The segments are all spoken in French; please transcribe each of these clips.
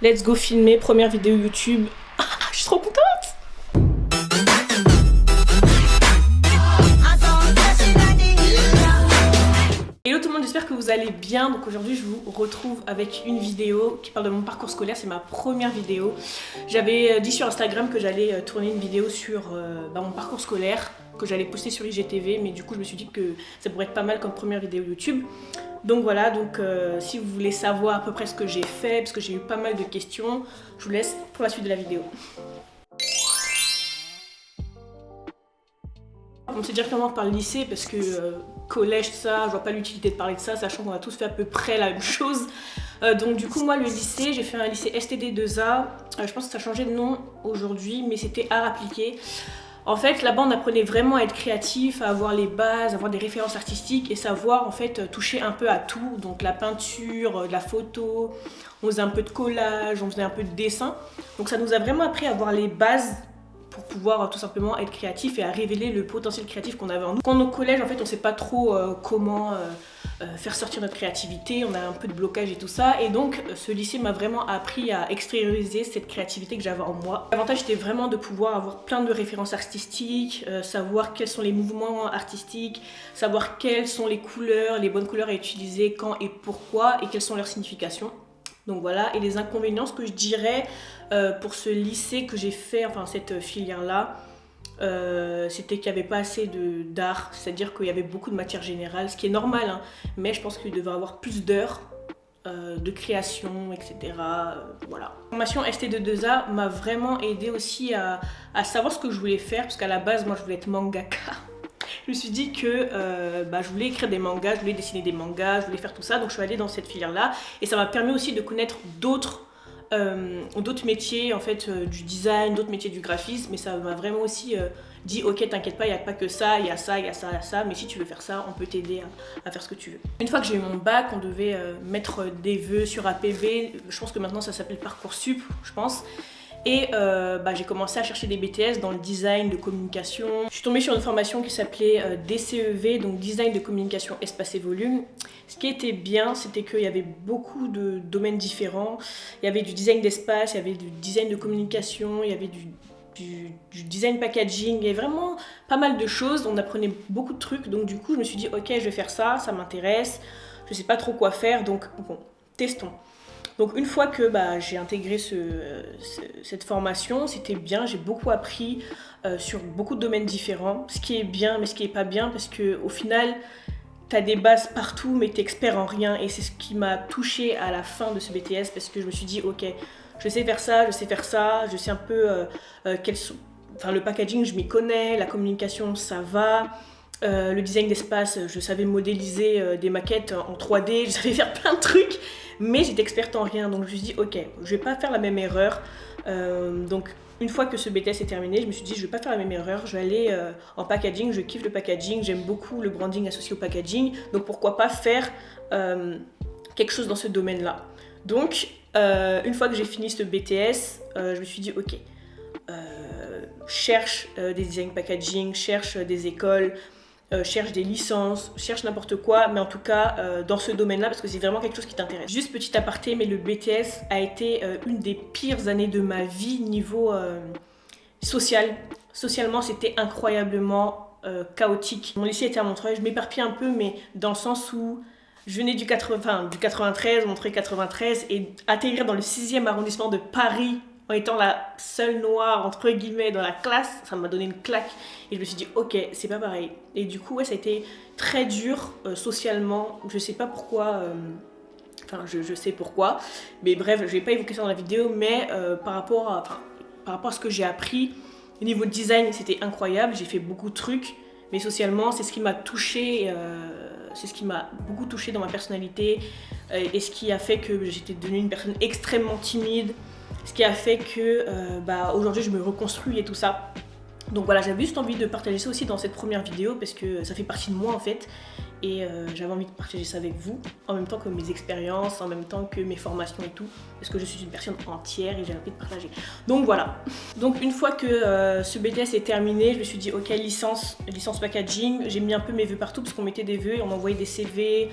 Let's go filmer, première vidéo YouTube. Ah, je suis trop contente! Hello tout le monde, j'espère que vous allez bien. Donc aujourd'hui je vous retrouve avec une vidéo qui parle de mon parcours scolaire. C'est ma première vidéo. J'avais dit sur Instagram que j'allais tourner une vidéo sur mon parcours scolaire, que j'allais poster sur IGTV, mais du coup je me suis dit que ça pourrait être pas mal comme première vidéo YouTube. Donc voilà, si vous voulez savoir à peu près ce que j'ai fait, parce que j'ai eu pas mal de questions, je vous laisse pour la suite de la vidéo. On s'est directement par le lycée parce que collège, ça, je vois pas l'utilité de parler de ça, sachant qu'on a tous fait à peu près la même chose. Donc du coup moi le lycée, j'ai fait un lycée STD2A, je pense que ça a changé de nom aujourd'hui, mais c'était art appliqué. En fait là-bas on apprenait vraiment à être créatif, à avoir les bases, à avoir des références artistiques et savoir en fait toucher un peu à tout, donc la peinture, de la photo, on faisait un peu de collage, on faisait un peu de dessin. Donc ça nous a vraiment appris à avoir les bases pour pouvoir tout simplement être créatif et à révéler le potentiel créatif qu'on avait en nous. Quand on est au collège, en fait, on sait pas trop comment faire sortir notre créativité, on a un peu de blocage et tout ça, et donc ce lycée m'a vraiment appris à extérioriser cette créativité que j'avais en moi. L'avantage était vraiment de pouvoir avoir plein de références artistiques, savoir quels sont les mouvements artistiques, savoir quelles sont les couleurs, les bonnes couleurs à utiliser, quand et pourquoi, et quelles sont leurs significations. Donc voilà, et les inconvénients, ce que je dirais pour ce lycée que j'ai fait, enfin cette filière-là, c'était qu'il n'y avait pas assez d'art, c'est-à-dire qu'il y avait beaucoup de matière générale, ce qui est normal, hein, mais je pense qu'il devait y avoir plus d'heures de création, etc. Voilà. La formation ST22A m'a vraiment aidé aussi à savoir ce que je voulais faire, parce qu'à la base, moi je voulais être mangaka. Je me suis dit que je voulais écrire des mangas, je voulais dessiner des mangas, je voulais faire tout ça, donc je suis allée dans cette filière-là. Et ça m'a permis aussi de connaître d'autres métiers en fait, du design, d'autres métiers du graphisme, mais ça m'a vraiment aussi dit ok t'inquiète pas, il n'y a pas que ça, il y a ça, il y a ça, il y a ça, mais si tu veux faire ça, on peut t'aider à faire ce que tu veux. Une fois que j'ai eu mon bac, on devait mettre des vœux sur APV, je pense que maintenant ça s'appelle Parcoursup, je pense. Et j'ai commencé à chercher des BTS dans le design de communication. Je suis tombée sur une formation qui s'appelait DCEV, donc Design de communication espace et volume. Ce qui était bien, c'était qu'il y avait beaucoup de domaines différents. Il y avait du design d'espace, il y avait du design de communication, il y avait du design packaging, il y avait vraiment pas mal de choses. On apprenait beaucoup de trucs, donc du coup je me suis dit ok je vais faire ça, ça m'intéresse. Je sais pas trop quoi faire, donc bon, testons. Donc une fois que j'ai intégré cette formation, c'était bien, j'ai beaucoup appris sur beaucoup de domaines différents, ce qui est bien mais ce qui est pas bien parce qu'au final, t'as des bases partout mais t'es expert en rien et c'est ce qui m'a touchée à la fin de ce BTS parce que je me suis dit ok, je sais faire ça, je sais un peu le packaging je m'y connais, la communication ça va. Le design d'espace, je savais modéliser des maquettes en 3D, je savais faire plein de trucs, mais j'étais experte en rien, donc je me suis dit ok, je vais pas faire la même erreur. Donc une fois que ce BTS est terminé, je me suis dit je vais pas faire la même erreur, je vais aller en packaging, je kiffe le packaging, j'aime beaucoup le branding associé au packaging, donc pourquoi pas faire quelque chose dans ce domaine-là. Donc une fois que j'ai fini ce BTS, je me suis dit ok, cherche des design packaging, cherche des écoles, cherche des licences, cherche n'importe quoi, mais en tout cas dans ce domaine-là parce que c'est vraiment quelque chose qui t'intéresse. Juste petit aparté, mais le BTS a été une des pires années de ma vie niveau social. Socialement, c'était incroyablement chaotique. Mon lycée était à Montreuil, je m'éparpille un peu, mais dans le sens où je venais du 93, Montreuil 93, et atterrir dans le 6e arrondissement de Paris en étant la seule noire, entre guillemets, dans la classe, ça m'a donné une claque. Et je me suis dit, ok, c'est pas pareil. Et du coup, ouais, ça a été très dur socialement. Je sais pas pourquoi, je sais pourquoi. Mais bref, je vais pas évoquer ça dans la vidéo, mais par rapport à ce que j'ai appris, au niveau de design, c'était incroyable. J'ai fait beaucoup de trucs, mais socialement, c'est ce qui m'a touchée. C'est ce qui m'a beaucoup touchée dans ma personnalité. Et ce qui a fait que j'étais devenue une personne extrêmement timide. Ce qui a fait que aujourd'hui je me reconstruis et tout ça. Donc voilà, j'avais juste envie de partager ça aussi dans cette première vidéo parce que ça fait partie de moi en fait. Et j'avais envie de partager ça avec vous, en même temps que mes expériences, en même temps que mes formations et tout. Parce que je suis une personne entière et j'ai envie de partager. Donc voilà. Donc une fois que ce BTS est terminé, je me suis dit ok, licence packaging. J'ai mis un peu mes vœux partout parce qu'on mettait des vœux et on m'envoyait des CV,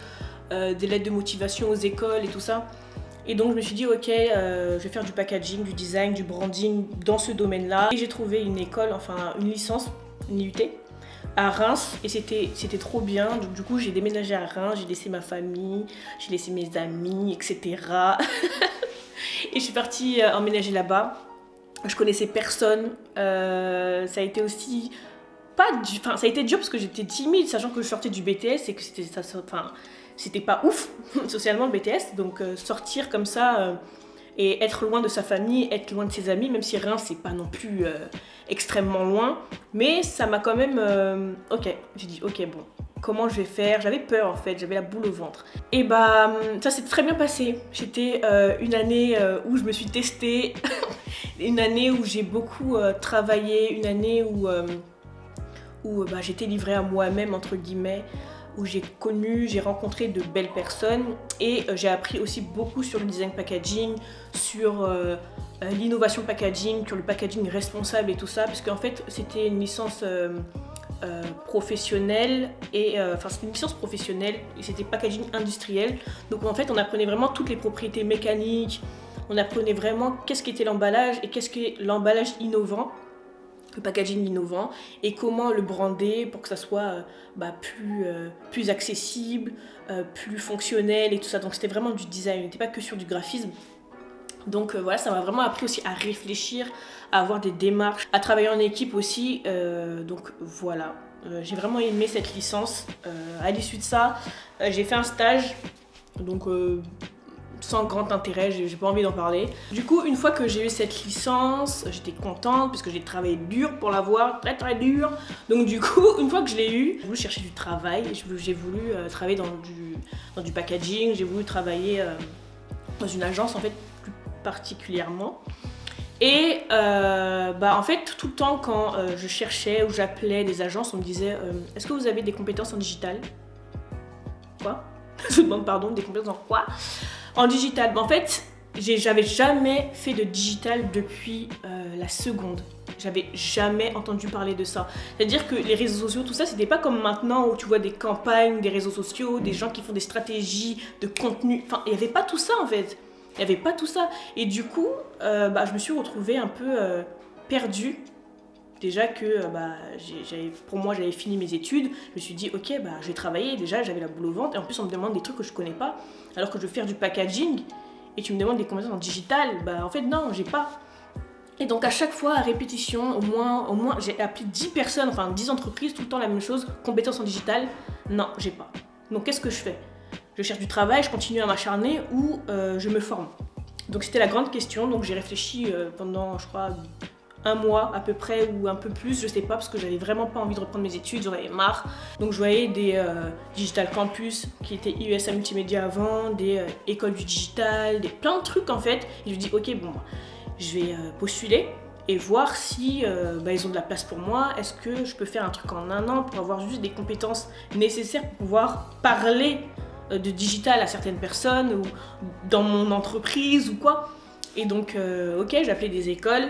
des lettres de motivation aux écoles et tout ça. Et donc je me suis dit ok, je vais faire du packaging, du design, du branding dans ce domaine-là. Et j'ai trouvé une école, enfin une licence, une IUT, à Reims, et c'était trop bien. Donc du coup j'ai déménagé à Reims, j'ai laissé ma famille, j'ai laissé mes amis, etc. Et je suis partie emménager là-bas. Je connaissais personne. Ça a été aussi ça a été dur parce que j'étais timide, sachant que je sortais du BTS et que c'était pas ouf socialement le BTS. Donc sortir comme ça et être loin de sa famille, être loin de ses amis, même si Reims c'est pas non plus extrêmement loin, mais ça m'a quand même ok, j'ai dit ok, bon, comment je vais faire? J'avais peur en fait, j'avais la boule au ventre. Et bah ça s'est très bien passé. C'était une année où je me suis testée, une année où j'ai beaucoup travaillé, une année où j'étais livrée à moi-même entre guillemets, où j'ai rencontré de belles personnes, et j'ai appris aussi beaucoup sur le design packaging, sur l'innovation packaging, sur le packaging responsable et tout ça, parce qu'en fait c'était une licence professionnelle, et c'était une licence professionnelle et c'était packaging industriel. Donc en fait on apprenait vraiment toutes les propriétés mécaniques, on apprenait vraiment qu'est-ce qu'était l'emballage et qu'est-ce qu'est l'emballage innovant, le packaging innovant, et comment le brander pour que ça soit plus accessible, plus fonctionnel et tout ça. Donc c'était vraiment du design, on n'était pas que sur du graphisme. Donc voilà, ça m'a vraiment appris aussi à réfléchir, à avoir des démarches, à travailler en équipe aussi. Donc voilà, j'ai vraiment aimé cette licence. À l'issue de ça, j'ai fait un stage, donc sans grand intérêt, j'ai pas envie d'en parler. Du coup, une fois que j'ai eu cette licence, j'étais contente parce que j'ai travaillé dur pour l'avoir, très très dur. Donc du coup, une fois que je l'ai eu, j'ai voulu chercher du travail, j'ai voulu travailler dans du packaging, j'ai voulu travailler dans une agence en fait plus particulièrement. Et en fait, tout le temps quand je cherchais ou j'appelais des agences, on me disait est-ce que vous avez des compétences en digital? Quoi? Je demande pardon, des compétences en quoi? En digital. En fait, j'avais jamais fait de digital depuis la seconde. J'avais jamais entendu parler de ça. C'est-à-dire que les réseaux sociaux, tout ça, c'était pas comme maintenant où tu vois des campagnes, des réseaux sociaux, des gens qui font des stratégies de contenu. Enfin, il n'y avait pas tout ça en fait. Il n'y avait pas tout ça. Et du coup, je me suis retrouvée un peu perdue. Déjà que pour moi, j'avais fini mes études. Je me suis dit, ok, je vais travailler. Déjà, j'avais la boule au ventre. Et en plus, on me demande des trucs que je connais pas. Alors que je veux faire du packaging. Et tu me demandes des compétences en digital. En fait, non, j'ai pas. Et donc, à chaque fois, à répétition, au moins j'ai appelé 10 personnes, enfin 10 entreprises, tout le temps la même chose. Compétences en digital, non, j'ai pas. Donc, qu'est-ce que je fais? Je cherche du travail, je continue à m'acharner ou je me forme. Donc c'était la grande question, donc j'ai réfléchi pendant je crois un mois à peu près ou un peu plus, je sais pas, parce que j'avais vraiment pas envie de reprendre mes études, j'en avais marre. Donc je voyais des digital campus qui étaient IESA Multimédia avant, des écoles du digital, plein de trucs en fait. Et je me dis ok bon, je vais postuler et voir si ils ont de la place pour moi. Est-ce que je peux faire un truc en un an pour avoir juste des compétences nécessaires pour pouvoir parler de digital à certaines personnes ou dans mon entreprise ou quoi. Et donc ok, j'ai appelé des écoles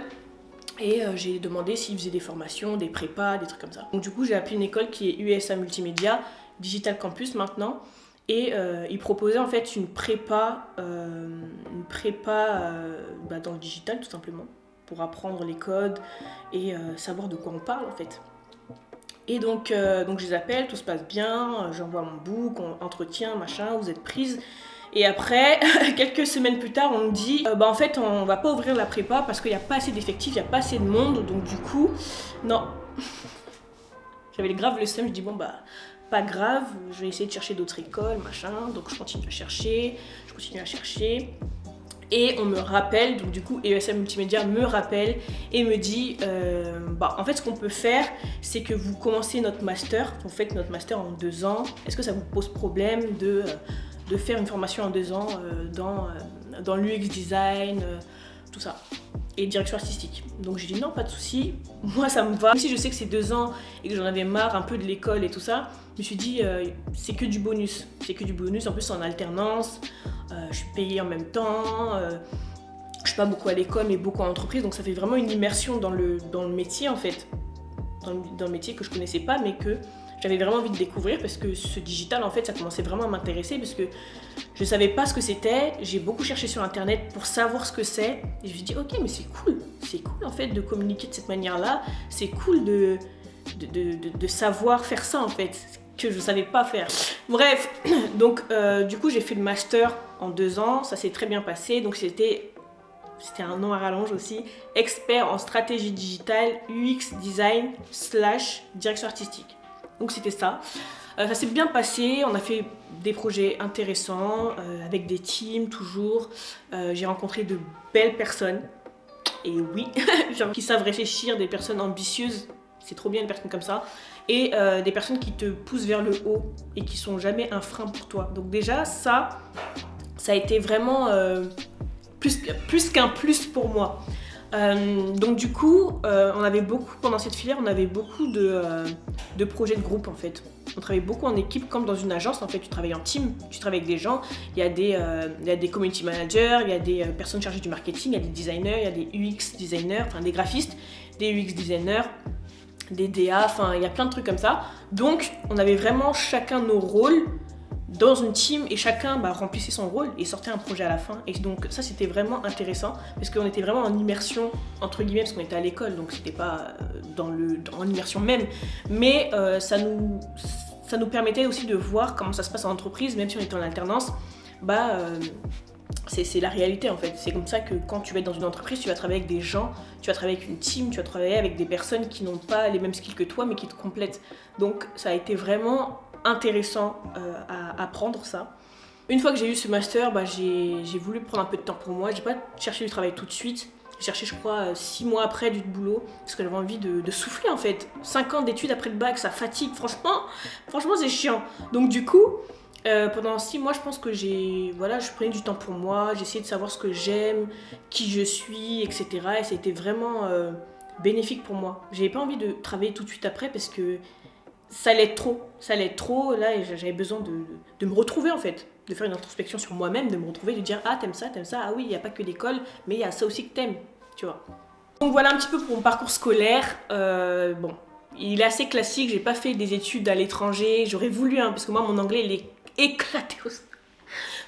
et j'ai demandé s'ils faisaient des formations, des prépas, des trucs comme ça. Donc du coup j'ai appelé une école qui est USA Multimédia, Digital Campus maintenant, et ils proposaient en fait une prépa dans le digital tout simplement, pour apprendre les codes et savoir de quoi on parle en fait. Et donc je les appelle, tout se passe bien, j'envoie mon book, entretien, machin, vous êtes prise. Et après, quelques semaines plus tard, on me dit en fait, on va pas ouvrir la prépa parce qu'il n'y a pas assez d'effectifs, il n'y a pas assez de monde, donc du coup, non. J'avais grave le seum, je dis pas grave, je vais essayer de chercher d'autres écoles, machin, donc je continue à chercher. Et on me rappelle, donc du coup ESM Multimédia me rappelle et me dit en fait ce qu'on peut faire c'est que vous commencez notre master, vous faites notre master en 2 ans, est-ce que ça vous pose problème de faire une formation en 2 ans dans l'UX design, tout ça, et direction artistique. Donc j'ai dit non, pas de souci, moi ça me va. Même si je sais que c'est 2 ans et que j'en avais marre un peu de l'école et tout ça, je me suis dit c'est que du bonus, en plus c'est en alternance, je suis payée en même temps, je suis pas beaucoup à l'école mais beaucoup en entreprise, donc ça fait vraiment une immersion dans le métier en fait, dans le métier que je connaissais pas mais que j'avais vraiment envie de découvrir parce que ce digital en fait ça commençait vraiment à m'intéresser parce que je savais pas ce que c'était, j'ai beaucoup cherché sur internet pour savoir ce que c'est et je me suis dit ok mais c'est cool en fait de communiquer de cette manière-là, c'est cool de savoir faire ça en fait, que je savais pas faire. Bref, donc du coup j'ai fait le master en 2 ans, ça s'est très bien passé, donc c'était un nom à rallonge aussi, expert en stratégie digitale, UX design / direction artistique. Donc c'était ça. Ça s'est bien passé, on a fait des projets intéressants, avec des teams toujours. J'ai rencontré de belles personnes, et oui, genre qui savent réfléchir, des personnes ambitieuses, c'est trop bien une personne comme ça, et des personnes qui te poussent vers le haut et qui sont jamais un frein pour toi. Donc déjà ça a été vraiment plus qu'un plus pour moi. Donc du coup, on avait beaucoup, pendant cette filière, on avait beaucoup de projets de groupe en fait. On travaillait beaucoup en équipe, comme dans une agence en fait, tu travailles en team, tu travailles avec des gens, il y a des community managers, il y a des personnes chargées du marketing, il y a des designers, il y a des UX designers, enfin des graphistes, des UX designers, des DA, enfin il y a plein de trucs comme ça. Donc on avait vraiment chacun nos rôles dans une team et chacun remplissait son rôle et sortait un projet à la fin. Et donc ça c'était vraiment intéressant parce qu'on était vraiment en immersion entre guillemets parce qu'on était à l'école donc c'était pas en immersion même, mais ça nous permettait aussi de voir comment ça se passe en entreprise, même si on était en alternance. C'est la réalité en fait. C'est comme ça que quand tu vas être dans une entreprise, tu vas travailler avec des gens, tu vas travailler avec une team, tu vas travailler avec des personnes qui n'ont pas les mêmes skills que toi mais qui te complètent. Donc ça a été vraiment intéressant à apprendre ça. Une fois que j'ai eu ce master, j'ai voulu prendre un peu de temps pour moi. J'ai pas cherché du travail tout de suite. J'ai cherché, je crois, 6 mois après du boulot parce que j'avais envie de souffler en fait. 5 ans d'études après le bac, ça fatigue. Franchement, c'est chiant. Donc du coup, pendant 6 mois, je pense que je prenais du temps pour moi. J'essayais de savoir ce que j'aime, qui je suis, etc. Et c'était vraiment bénéfique pour moi. J'avais pas envie de travailler tout de suite après parce que ça allait être trop, là j'avais besoin de me retrouver en fait, de faire une introspection sur moi-même, de me retrouver, de dire ah t'aimes ça, ah oui il n'y a pas que l'école, mais il y a ça aussi que t'aimes, tu vois. Donc voilà un petit peu pour mon parcours scolaire, bon, il est assez classique, j'ai pas fait des études à l'étranger, j'aurais voulu, parce que moi mon anglais il est éclaté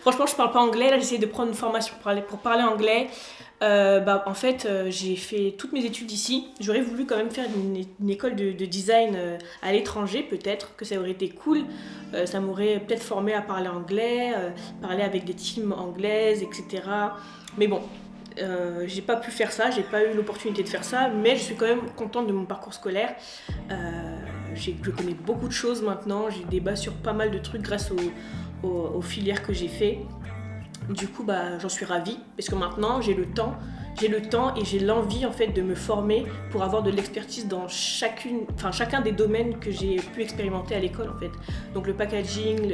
Franchement je parle pas anglais, là j'essaie de prendre une formation pour parler anglais. En fait j'ai fait toutes mes études ici, j'aurais voulu quand même faire une école de design à l'étranger, peut-être que ça aurait été cool, ça m'aurait peut-être formé à parler anglais, parler avec des teams anglaises, etc. Mais bon, j'ai pas pu faire ça, j'ai pas eu l'opportunité de faire ça, mais je suis quand même contente de mon parcours scolaire. Je connais beaucoup de choses maintenant, j'ai des bases sur pas mal de trucs grâce aux filières que j'ai fait. Du coup, j'en suis ravie parce que maintenant j'ai le temps et j'ai l'envie en fait de me former pour avoir de l'expertise dans chacun des domaines que j'ai pu expérimenter à l'école en fait. Donc le packaging,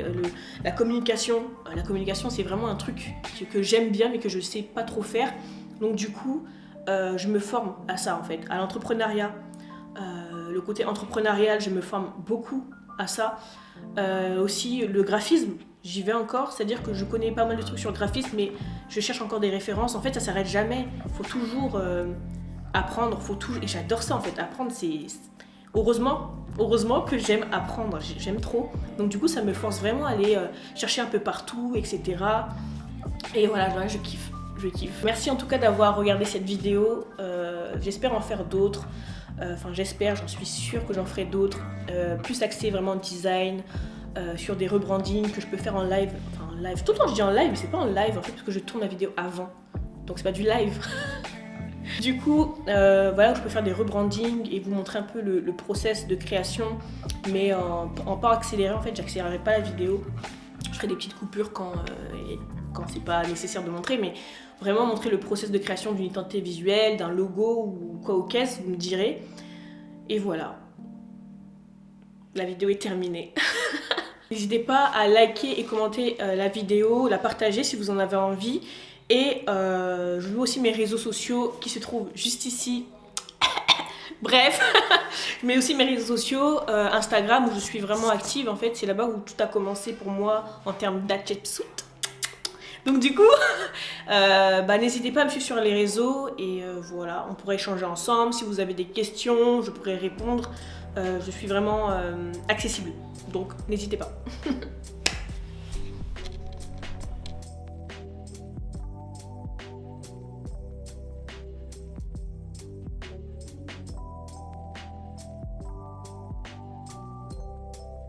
la communication. La communication c'est vraiment un truc que j'aime bien mais que je sais pas trop faire. Donc du coup, je me forme à ça en fait, à l'entrepreneuriat. Le côté entrepreneurial, je me forme beaucoup à ça. Aussi le graphisme. J'y vais encore, c'est-à-dire que je connais pas mal de trucs sur le graphisme, mais je cherche encore des références. En fait, ça s'arrête jamais. Faut toujours apprendre, et j'adore ça en fait. Apprendre, c'est heureusement que j'aime apprendre. J'aime trop. Donc du coup, ça me force vraiment à aller chercher un peu partout, etc. Et voilà, je kiffe. Merci en tout cas d'avoir regardé cette vidéo. J'espère en faire d'autres. J'en suis sûre que j'en ferai d'autres. Plus axé vraiment design. Sur des rebrandings que je peux faire en live. Tout le temps je dis en live, mais c'est pas en live en fait parce que je tourne la vidéo avant. Donc c'est pas du live. Du coup, je peux faire des rebrandings et vous montrer un peu le process de création, mais en pas accéléré en fait, j'accélérerai pas la vidéo. Je ferai des petites coupures quand c'est pas nécessaire de montrer, mais vraiment montrer le process de création d'une identité visuelle, d'un logo ou quoi au caisse, vous me direz. Et voilà. La vidéo est terminée. N'hésitez pas à liker et commenter la vidéo, la partager si vous en avez envie. Et je vous mets aussi mes réseaux sociaux qui se trouvent juste ici. Bref, je mets aussi mes réseaux sociaux, Instagram où je suis vraiment active en fait. C'est là-bas où tout a commencé pour moi en termes d'atchepsout. Donc du coup, n'hésitez pas à me suivre sur les réseaux et voilà, on pourrait échanger ensemble. Si vous avez des questions, je pourrais répondre. Je suis vraiment accessible, donc n'hésitez pas.